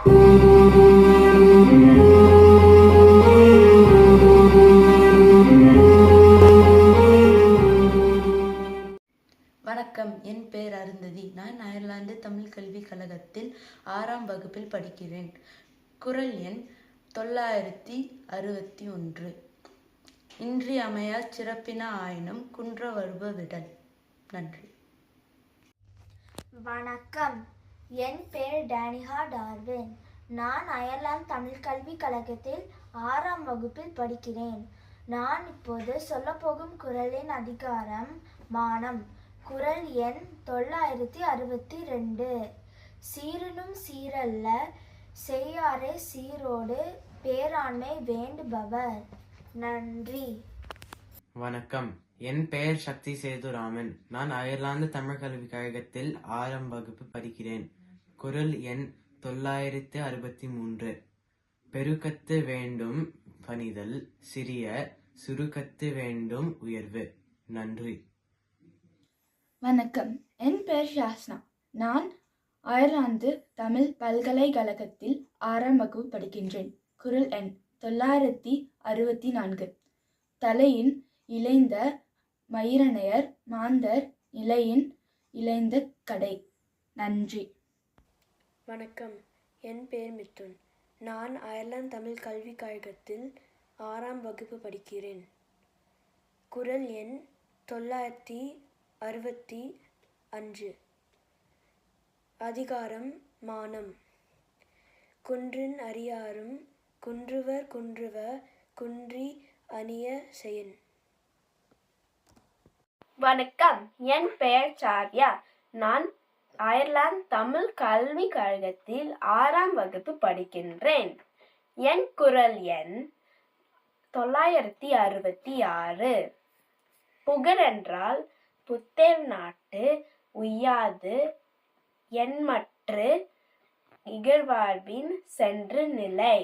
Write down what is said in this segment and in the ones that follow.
வணக்கம். என் பெயர் அருந்ததி. நான் அயர்லாந்து தமிழ் கல்விக் கழகத்தில் 6ஆம் வகுப்பில் படிக்கிறேன். குறள் எண் 961. இன்றியமையா சிறப்பின ஆயினும் குன்ற வருப விடல். நன்றி. வணக்கம். என் பெயர் டேனிஹா டார்வின். நான் அயர்லாந்து தமிழ் கல்விக் கழகத்தில் 6ஆம் வகுப்பில் படிக்கிறேன். நான் இப்போது சொல்லப்போகும் குறளின் அதிகாரம் மானம். குறள் எண் 962. சீரனும் சீரல்ல செய்யாரே சீரோடு பேராண்மை வேண்டுபவர். நன்றி. வணக்கம். என் பெயர் சக்தி சேதுராமன். நான் அயர்லாந்து தமிழ் கல்விக் கழகத்தில் 6ஆம் வகுப்பு படிக்கிறேன். குறள் எண் 963. பெருக்கத்து வேண்டும் பணிதல் சிறிய சுருக்கத்து வேண்டும் உயர்வு. நன்றி. வணக்கம். என் பெயர் ஷாஸ்னா. நான் அயர்லாந்து தமிழ் பல்கலைக்கழகத்தில் 6ஆம் வகுப்பு படிக்கின்றேன். குறள் எண் 964. தலையின் இளைந்த மயிரனையர் மாந்தர் இலையின் இளைந்த கடை. நன்றி. வணக்கம். என் பெயர் மித்துன். நான் அயர்லாந்து தமிழ் கல்விக் கழகத்தில் 6ஆம் வகுப்பு படிக்கிறேன். குறள் எண் 965. அதிகாரம் மானம். குன்றின் அறியாரும் குன்றுவர் குன்றுவ குன்றி அணிய செயன். வணக்கம். என் பெயர் சார்யா. நான் அயர்லாந்து தமிழ் கல்விக் கழகத்தில் 6ஆம் வகுப்பு படிக்கின்றேன். என் குறள் எண் 966. புகரென்றால் புத்தேர் நாட்டு உய்யாது எண்மற்று இகழ்வாழ்வின் சென்று நிலை.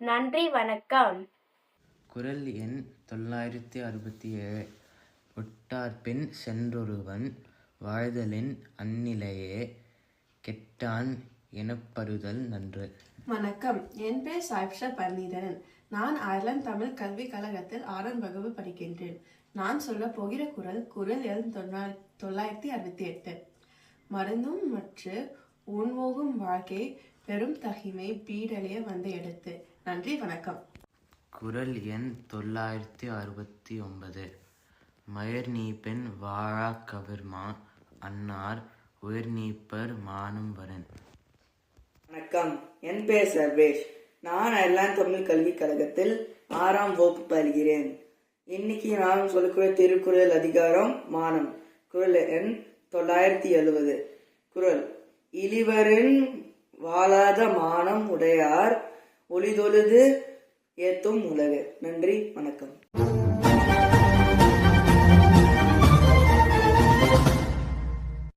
நன்றி. வணக்கம். குறள் எண் 967. ஒட்டார்பின் சென்றொருவன் வாழ்தலின் அந்நிலையே கெட்டான் எனப்படுதல் நன்று. வணக்கம். என் பெயர் சாய்ப்ஷா பர்னீதரன். நான் அயர்லாந்து தமிழ் கல்விக் கழகத்தில் 6ஆம் வகுப்பு படிக்கின்றேன். நான் சொல்ல போகிற குறள் எண் 968. மருந்தும் மற்ற உண்மோகும் வாழ்க்கை பெரும் தகிமை பீடலிய வந்த எடுத்து. நன்றி. வணக்கம். குறள் எண் 969. மயர் நீப்பெண் வாழா கவிர்மா அன்னார் உயர் நீப்பர் மானம் வரன். வணக்கம். என் பெயர் சர்வேஷ். நான் அயர்லாந்து தமிழ் கல்விக் கழகத்தில் 6ஆம் வகுப்பு பயில்கிறேன். இன்னைக்கு நான் சொல்லக்கூடிய திருக்குறள் அதிகாரம் மானம். குறள் எண் 970. குறள் இளிவரின் வாழாத மானம் உடையார் ஒளிதொழுது ஏத்தும் உலகு. நன்றி. வணக்கம்.